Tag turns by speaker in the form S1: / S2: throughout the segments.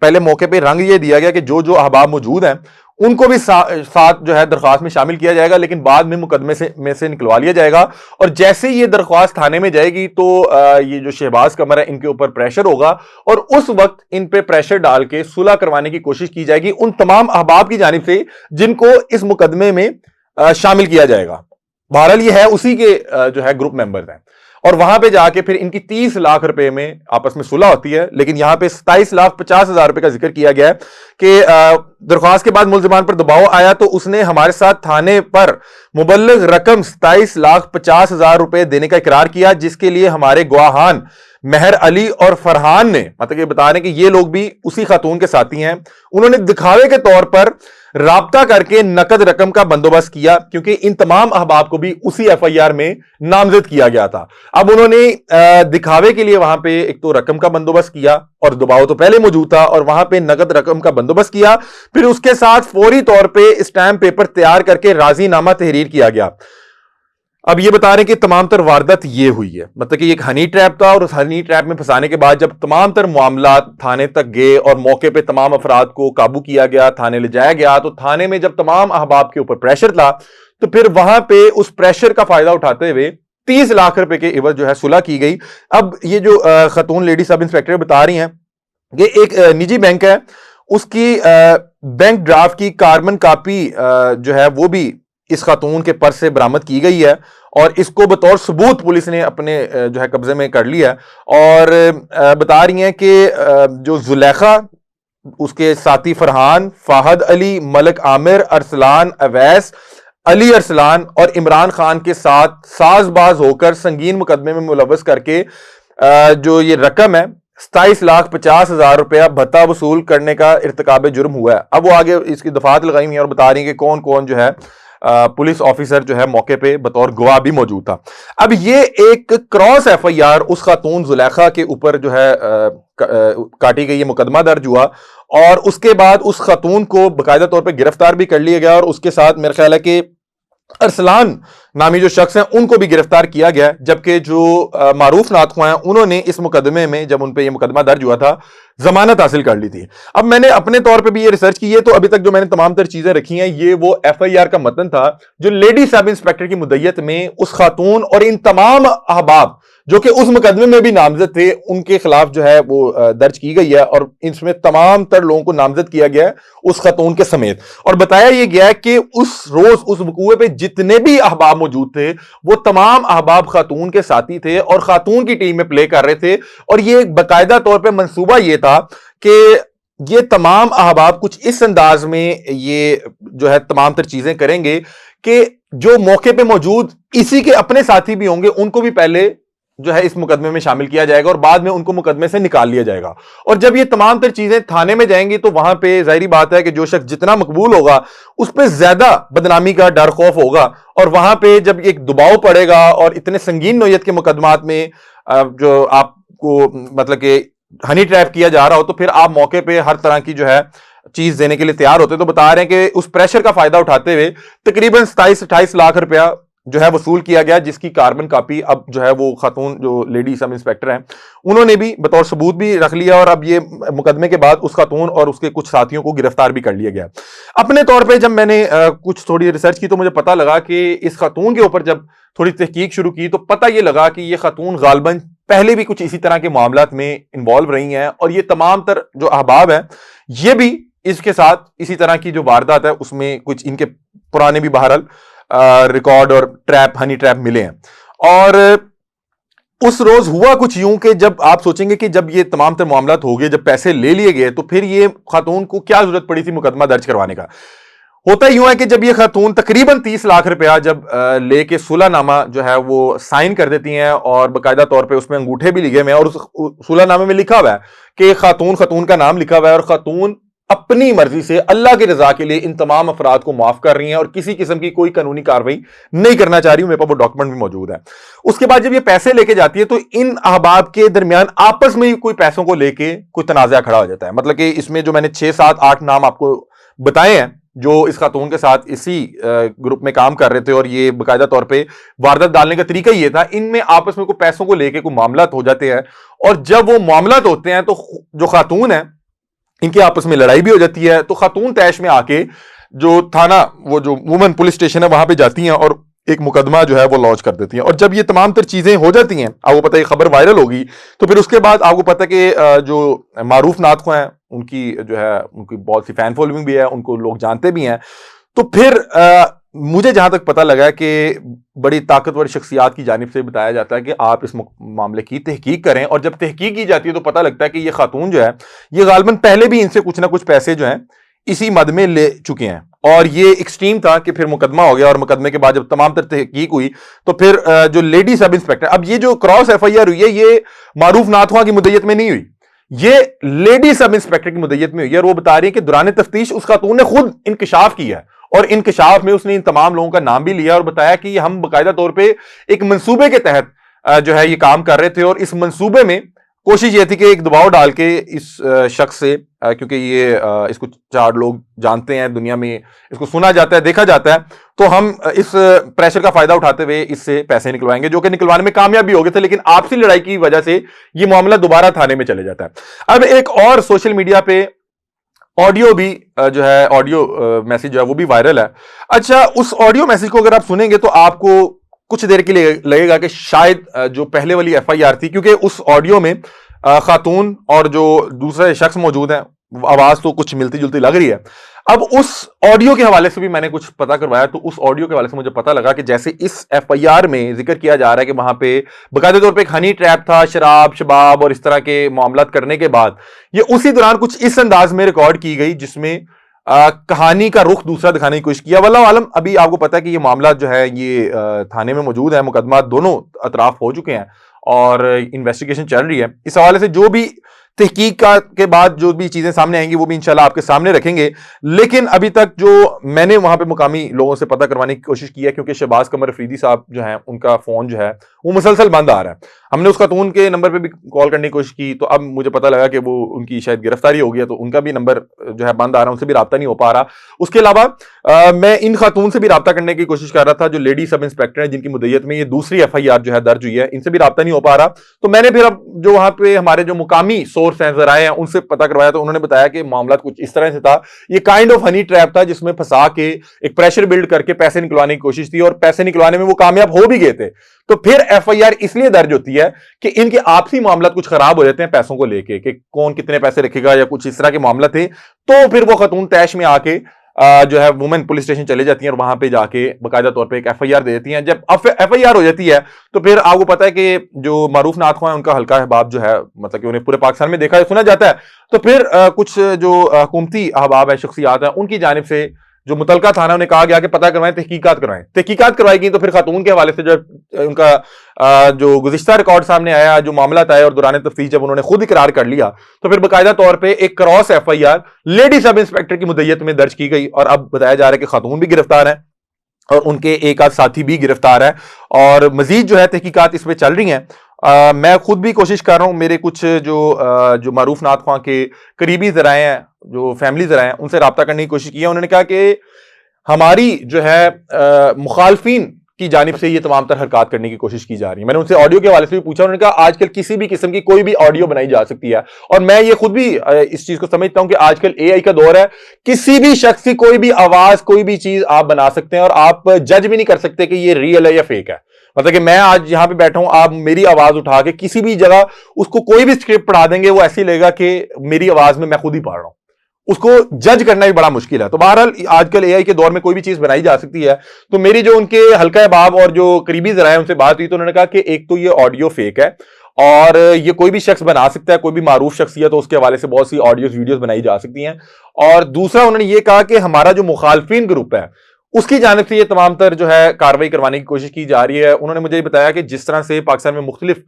S1: پہلے موقع پہ رنگ یہ دیا گیا کہ جو جو احباب موجود ہیں ان کو بھی ساتھ جو ہے درخواست میں شامل کیا جائے گا، لیکن بعد میں مقدمے میں سے نکلوا لیا جائے گا، اور جیسے یہ درخواست تھانے میں جائے گی تو یہ جو شہباز قمر ہے ان کے اوپر پریشر ہوگا، اور اس وقت ان پہ پریشر ڈال کے صلح کروانے کی کوشش کی جائے گی ان تمام احباب کی جانب سے جن کو اس مقدمے میں شامل کیا جائے گا۔ بہرحال یہ ہے اسی کے جو ہے گروپ ممبرز ہیں، اور وہاں پہ جا کے پھر ان کی 30 لاکھ روپے میں آپس میں صلح ہوتی ہے، لیکن یہاں پہ 27,50,000 روپے کا ذکر کیا گیا ہے کہ درخواست کے بعد ملزمان پر دباؤ آیا تو اس نے ہمارے ساتھ تھانے پر مبلغ رقم 27,50,000 روپے دینے کا اقرار کیا، جس کے لیے ہمارے گواہان مہر علی اور فرحان نے، مطلب یہ بتا رہے ہیں کہ یہ لوگ بھی اسی خاتون کے ساتھی ہیں، انہوں نے دکھاوے کے طور پر رابطہ کر کے نقد رقم کا بندوبست کیا، کیونکہ ان تمام احباب کو بھی اسی ایف آئی آر میں نامزد کیا گیا تھا۔ اب انہوں نے دکھاوے کے لیے وہاں پہ ایک تو رقم کا بندوبست کیا، اور دباؤ تو پہلے موجود تھا، اور وہاں پہ نقد رقم کا بندوبست کیا، پھر اس کے ساتھ فوری طور پہ اسٹیمپ پیپر تیار کر کے راضی نامہ تحریر کیا گیا۔ اب یہ بتا رہے ہیں کہ تمام تر واردات یہ ہوئی ہے، مطلب کہ یہ ایک ہنی ٹریپ تھا، اور اس ہنی ٹریپ میں پھنسانے کے بعد جب تمام تر معاملات تھانے تک گئے اور موقع پہ تمام افراد کو قابو کیا گیا، تھانے لے جایا گیا، تو تھانے میں جب تمام احباب کے اوپر پریشر تھا تو پھر وہاں پہ اس پریشر کا فائدہ اٹھاتے ہوئے 30 لاکھ روپے کے عوض جو ہے صلح کی گئی۔ اب یہ جو خاتون لیڈی سب انسپیکٹر بتا رہی ہیں کہ ایک نجی بینک ہے، اس کی بینک ڈرافٹ کی کاربن کاپی جو ہے وہ بھی اس خاتون کے پرس سے برآمد کی گئی ہے، اور اس کو بطور ثبوت پولیس نے اپنے جو ہے قبضے میں کر لیا، اور بتا رہی ہیں کہ جو زلیخا، اس کے ساتھی فرحان، فاہد علی، ملک عامر، ارسلان اویس، علی ارسلان اور عمران خان کے ساتھ ساز باز ہو کر سنگین مقدمے میں ملوث کر کے جو یہ رقم ہے 27,50,000 روپیہ بھتہ وصول کرنے کا ارتکاب جرم ہوا ہے۔ اب وہ آگے اس کی دفعات لگائی ہوئی ہیں اور بتا رہی ہیں کہ کون کون جو ہے پولیس آفیسر جو ہے موقع پہ بطور گواہ بھی موجود تھا۔ اب یہ ایک کراس ایف آئی آر اس خاتون زلیخا کے اوپر جو ہے کاٹی گئی، یہ مقدمہ درج ہوا، اور اس کے بعد اس خاتون کو باقاعدہ طور پہ گرفتار بھی کر لیا گیا، اور اس کے ساتھ میرے خیال ہے کہ ارسلان نامی جو شخص ہیں ان کو بھی گرفتار کیا گیا، جبکہ جو معروف نعت خواں ہیں انہوں نے اس مقدمے میں جب ان پہ یہ مقدمہ درج ہوا تھا ضمانت حاصل کر لی تھی۔ اب میں نے اپنے طور پہ بھی یہ ریسرچ کی ہے، تو ابھی تک جو میں نے تمام تر چیزیں رکھی ہیں یہ وہ ایف آئی آر کا متن تھا جو لیڈی سب انسپیکٹر کی مدعیت میں اس خاتون اور ان تمام احباب جو کہ اس مقدمے میں بھی نامزد تھے ان کے خلاف جو ہے وہ درج کی گئی ہے، اور اس میں تمام تر لوگوں کو نامزد کیا گیا ہے اس خاتون کے سمیت، اور بتایا یہ گیا ہے کہ اس روز اس وقوع پہ جتنے بھی احباب موجود تھے وہ تمام احباب خاتون کے ساتھی تھے اور خاتون کی ٹیم میں پلے کر رہے تھے، اور یہ باقاعدہ طور پہ منصوبہ یہ تھا کہ یہ تمام احباب کچھ اس انداز میں یہ جو ہے تمام تر چیزیں کریں گے کہ جو موقع پہ موجود اسی کے اپنے ساتھی بھی ہوں گے ان کو بھی پہلے جو ہے اس مقدمے میں شامل کیا جائے گا، اور بعد میں ان کو مقدمے سے نکال لیا جائے گا، اور جب یہ تمام تر چیزیں تھانے میں جائیں گی تو وہاں پہ ظاہری بات ہے کہ جو شخص جتنا مقبول ہوگا اس پہ زیادہ بدنامی کا ڈر خوف ہوگا، اور وہاں پہ جب ایک دباؤ پڑے گا اور اتنے سنگین نوعیت کے مقدمات میں جو آپ کو مطلب کہ ہنی ٹریپ کیا جا رہا ہو تو پھر آپ موقع پہ ہر طرح کی جو ہے چیز دینے کے لیے تیار ہوتے ہیں۔ تو بتا رہے ہیں کہ اس پریشر کا فائدہ اٹھاتے ہوئے تقریباً 27-28 لاکھ روپیہ جو ہے وصول کیا گیا، جس کی کاربن کاپی اب جو ہے وہ خاتون جو لیڈی سب انسپیکٹر ہیں انہوں نے بھی بطور ثبوت بھی رکھ لیا، اور اب یہ مقدمے کے بعد اس خاتون اور اس کے کچھ ساتھیوں کو گرفتار بھی کر لیا گیا۔ اپنے طور پہ جب میں نے کچھ تھوڑی ریسرچ کی تو مجھے پتہ لگا کہ اس خاتون کے اوپر جب تھوڑی تحقیق شروع کی تو پتہ یہ لگا کہ یہ خاتون غالباً پہلے بھی کچھ اسی طرح کے معاملات میں انوالو رہی ہیں، اور یہ تمام تر جو احباب ہیں یہ بھی اس کے ساتھ اسی طرح کی جو واردات ہے اس میں کچھ ان کے پرانے بھی بہرحال ریکارڈ اور ہنی ٹریپ ملے ہیں۔ اور اس روز ہوا کچھ یوں کہ جب آپ سوچیں گے کہ جب یہ تمام تر معاملات ہو گئے، جب پیسے لے لیے گئے تو پھر یہ خاتون کو کیا ضرورت پڑی تھی مقدمہ درج کروانے کا۔ ہوتا یوں ہے کہ جب یہ خاتون تقریباً 30 لاکھ روپیہ جب لے کے صلح نامہ جو ہے وہ سائن کر دیتی ہیں، اور باقاعدہ طور پہ اس میں انگوٹھے بھی لگے ہوئے ہیں، اور اس صلح نامے میں لکھا ہوا ہے کہ خاتون کا نام لکھا ہوا ہے، اور خاتون اپنی مرضی سے اللہ کی رضا کے لیے ان تمام افراد کو معاف کر رہی ہیں اور کسی قسم کی کوئی قانونی کارروائی نہیں کرنا چاہ رہی ہوں، میرے پاس وہ ڈاکومنٹ بھی موجود ہے۔ اس کے بعد جب یہ پیسے لے کے جاتی ہے تو ان احباب کے درمیان آپس میں کوئی پیسوں کو لے کے کوئی تنازعہ کھڑا ہو جاتا ہے۔ مطلب کہ اس میں جو میں نے 6 7 8 نام آپ کو بتائے ہیں جو اس خاتون کے ساتھ اسی گروپ میں کام کر رہے تھے، اور یہ باقاعدہ طور پہ واردات ڈالنے کا طریقہ یہ تھا، ان میں آپس میں کوئی پیسوں کو لے کے کوئی معاملات ہو جاتے ہیں، اور جب وہ معاملات ہوتے ہیں تو جو خاتون ہے ان کی آپس میں لڑائی بھی ہو جاتی ہے. تو خاتون طیش میں آ کے جو تھانہ وہ جو وومن پولیس اسٹیشن ہے وہاں پہ جاتی ہیں اور ایک مقدمہ جو ہے وہ لانچ کر دیتی ہیں. اور جب یہ تمام تر چیزیں ہو جاتی ہیں, آپ کو پتہ ہے خبر وائرل ہوگی, تو پھر اس کے بعد آپ کو پتہ ہے کہ جو معروف نعت خواں ہیں ان کی جو ہے ان کی بہت سی فین فالوئنگ بھی ہے, ان کو لوگ جانتے بھی ہیں. تو پھر مجھے جہاں تک پتہ لگا کہ بڑی طاقتور شخصیات کی جانب سے بتایا جاتا ہے کہ آپ اس معاملے کی تحقیق کریں, اور جب تحقیق کی جاتی ہے تو پتہ لگتا ہے کہ یہ خاتون جو ہے یہ غالباً پہلے بھی ان سے کچھ نہ کچھ پیسے جو ہیں اسی مد میں لے چکے ہیں. اور یہ ایکسٹریم تھا کہ پھر مقدمہ ہو گیا, اور مقدمے کے بعد جب تمام تر تحقیق ہوئی تو پھر جو لیڈی سب انسپیکٹر, اب یہ جو کراس ایف آئی آر ہوئی ہے یہ معروف نعت خواں کی مدعیت میں نہیں ہوئی, یہ لیڈی سب انسپیکٹر کی مدعیت میں ہوئی ہے. اور وہ بتا رہی ہے کہ دوران تفتیش اس خاتون نے خود انکشاف کیا ہے, اور انکشاف میں اس نے ان تمام لوگوں کا نام بھی لیا اور بتایا کہ یہ ہم باقاعدہ طور پہ ایک منصوبے کے تحت جو ہے یہ کام کر رہے تھے. اور اس منصوبے میں کوشش یہ تھی کہ ایک دباؤ ڈال کے اس شخص سے, کیونکہ یہ اس کو 4 لوگ جانتے ہیں دنیا میں, اس کو سنا جاتا ہے, دیکھا جاتا ہے, تو ہم اس پریشر کا فائدہ اٹھاتے ہوئے اس سے پیسے نکلوائیں گے, جو کہ نکلوانے میں کامیاب بھی ہو گئے تھے. لیکن آپسی لڑائی کی وجہ سے یہ معاملہ دوبارہ تھانے میں چلے جاتا ہے. اب ایک اور سوشل میڈیا پہ آڈیو بھی جو ہے آڈیو میسج جو ہے وہ بھی وائرل ہے. اچھا, اس آڈیو میسج کو اگر آپ سنیں گے تو آپ کو کچھ دیر کے لیے لگے گا کہ شاید جو پہلے والی ایف آئی آر تھی, کیونکہ اس آڈیو میں خاتون اور جو دوسرے شخص موجود ہیں آواز تو کچھ ملتی جلتی لگ رہی ہے. اب اس آڈیو کے حوالے سے بھی میں نے کچھ پتا کروایا, تو اس آڈیو کے حوالے سے مجھے پتا لگا کہ جیسے اس ایف آئی آر میں ذکر کیا جا رہا ہے کہ وہاں پہ باقاعدہ طور پہ ایک ہنی ٹریپ تھا, شراب شباب اور اس طرح کے معاملات کرنے کے بعد یہ اسی دوران کچھ اس انداز میں ریکارڈ کی گئی جس میں کہانی کا رخ دوسرا دکھانے کی کوشش کیا. واللہ عالم, ابھی آپ کو پتا ہے کہ یہ معاملات جو ہے یہ تھانے میں موجود ہیں, مقدمات دونوں اطراف ہو چکے ہیں اور انویسٹیگیشن چل رہی ہے. اس حوالے سے جو بھی تحقیق کے بعد جو بھی چیزیں سامنے آئیں گی وہ بھی انشاءاللہ آپ کے سامنے رکھیں گے. لیکن ابھی تک جو میں نے وہاں پہ مقامی لوگوں سے پتہ کروانے کی کوشش کی ہے, کیونکہ شہباز قمر افریدی صاحب جو ہیں ان کا فون جو ہے وہ مسلسل بند آ رہا ہے. ہم نے اس خاتون کے نمبر پہ بھی کال کرنے کی کوشش کی, تو اب مجھے پتہ لگا کہ وہ ان کی شاید گرفتاری ہو گئی ہے, تو ان کا بھی نمبر جو ہے بند آ رہا ہے, ان سے بھی رابطہ نہیں ہو پا رہا. اس کے علاوہ میں ان خاتون سے بھی رابطہ کرنے کی کوشش کر رہا تھا جو لیڈی سب انسپیکٹر ہیں, جن کی مدعیت میں یہ دوسری ایف آئی آر جو ہے درج ہوئی ہے, ان سے بھی رابطہ نہیں ہو پا رہا. تو میں نے پھر اب جو وہاں پہ ہمارے جو مقامی سورس ہیں ذرائع ہیں ان سے پتہ کروایا, تو انہوں نے بتایا کہ معاملات کچھ اس طرح سے تھا, یہ کائنڈ آف ہنی ٹریپ تھا جس میں پھنسا کے ایک پریشر بلڈ کر کے پیسے نکلوانے کی کوشش تھی, اور پیسے نکلوانے میں وہ کامیاب ہو بھی گئے تھے. تو پھر ایف آئی آر اس لیے درج ہوتی ہے کہ ان کے آپسی معاملات کچھ خراب ہو جاتے ہیں پیسوں کو لے کے, کہ کون کتنے پیسے رکھے گا یا کچھ اس طرح کے معاملہ تھے. تو پھر وہ خاتون طیش میں آ کے جو ہے وومن پولیس اسٹیشن چلے جاتی ہیں اور وہاں پہ جا کے باقاعدہ طور پہ ایک ایف آئی آر دے دیتی ہیں. جب ایف آئی آر ہو جاتی ہے تو پھر آپ کو پتا ہے کہ جو معروف نعت خواں ہیں ان کا حلقہ احباب جو ہے, مطلب کہ انہیں پورے پاکستان میں دیکھا سنا جاتا ہے, تو پھر کچھ جو حکومتی احباب ہیں, شخصیات ہیں, ان کی جانب سے جو متعلقہ تھانہ انہیں کہا گیا کہ پتہ کروائیں, تحقیقات کروائی گئی. تو پھر خاتون کے حوالے سے جب ان کا جو گزشتہ ریکارڈ سامنے آیا, جو معاملات آئے, اور دوران تفتیش جب انہوں نے خود اقرار کر لیا, تو پھر باقاعدہ طور پہ ایک cross F I R lady sub inspector کی مدعیت میں درج کی گئی. اور اب بتایا جا رہا ہے کہ خاتون بھی گرفتار ہیں اور ان کے ایک آدھ ساتھی بھی گرفتار ہے, اور مزید جو ہے تحقیقات اس پہ چل رہی ہیں. میں خود بھی کوشش کر رہا ہوں, میرے کچھ جو معروف نعت خواں کے قریبی ذرائع ہیں, جو فیملی ذرائع ہیں, ان سے رابطہ کرنے کی کوشش کی ہے. انہوں نے کہا کہ ہماری جو ہے مخالفین کی جانب سے یہ تمام تر حرکات کرنے کی کوشش کی جا رہی ہے. میں نے ان سے آڈیو کے حوالے سے بھی پوچھا, انہوں نے کہا آج کل کسی بھی قسم کی کوئی بھی آڈیو بنائی جا سکتی ہے, اور میں یہ خود بھی اس چیز کو سمجھتا ہوں کہ آج کل اے آئی کا دور ہے, کسی بھی شخص کی کوئی بھی آواز, کوئی بھی چیز آپ بنا سکتے ہیں, اور آپ جج بھی نہیں کر سکتے کہ یہ ریئل ہے یا فیک ہے. مطلب کہ میں آج یہاں پہ بیٹھا ہوں, آپ میری آواز اٹھا کے کسی بھی جگہ اس کو کوئی بھی اسکرپٹ پڑھا دیں گے, وہ ایسی لگے گا کہ میری آواز میں خود ہی پڑھ رہا ہوں. اس کو جج کرنا بھی بڑا مشکل ہے. تو بہرحال آج کل اے آئی کے دور میں کوئی بھی چیز بنائی جا سکتی ہے. تو میری جو ان کے حلقہ احباب اور جو قریبی ذرائع ان سے بات ہوئی, تو انہوں نے کہا کہ ایک تو یہ آڈیو فیک ہے, اور یہ کوئی بھی شخص بنا سکتا ہے, کوئی بھی معروف شخصیت, تو اس کے حوالے سے بہت سی آڈیوز ویڈیوز بنائی جا سکتی ہیں. اور دوسرا انہوں نے یہ کہا کہ ہمارا جو مخالفین گروپ ہے اس کی جانب سے یہ تمام تر جو ہے کاروائی کروانے کی کوشش کی جا رہی ہے. انہوں نے مجھے یہ بتایا کہ جس طرح سے پاکستان میں مختلف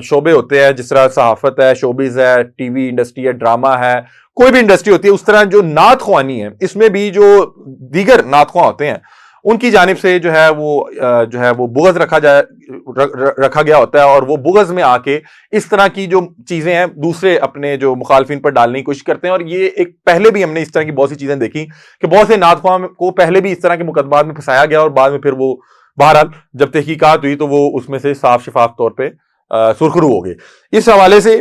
S1: شعبے ہوتے ہیں, جس طرح صحافت ہے, شوبز ہے, ٹی وی انڈسٹری ہے, ڈرامہ ہے, کوئی بھی انڈسٹری ہوتی ہے, اس طرح جو نعت خوانی ہے اس میں بھی جو دیگر نعت خواں ہوتے ہیں ان کی جانب سے جو ہے وہ بغض رکھا گیا ہوتا ہے, اور وہ بغض میں آ کے اس طرح کی جو چیزیں ہیں دوسرے اپنے جو مخالفین پر ڈالنے کی کوشش کرتے ہیں. اور یہ ایک پہلے بھی ہم نے اس طرح کی بہت سی چیزیں دیکھی کہ بہت سے نعت خواں کو پہلے بھی اس طرح کے مقدمات میں پھنسایا گیا, اور بعد میں پھر وہ بہرحال جب تحقیقات ہوئی تو وہ اس میں سے صاف شفاف طور پہ سرخرو ہو گئے. اس حوالے سے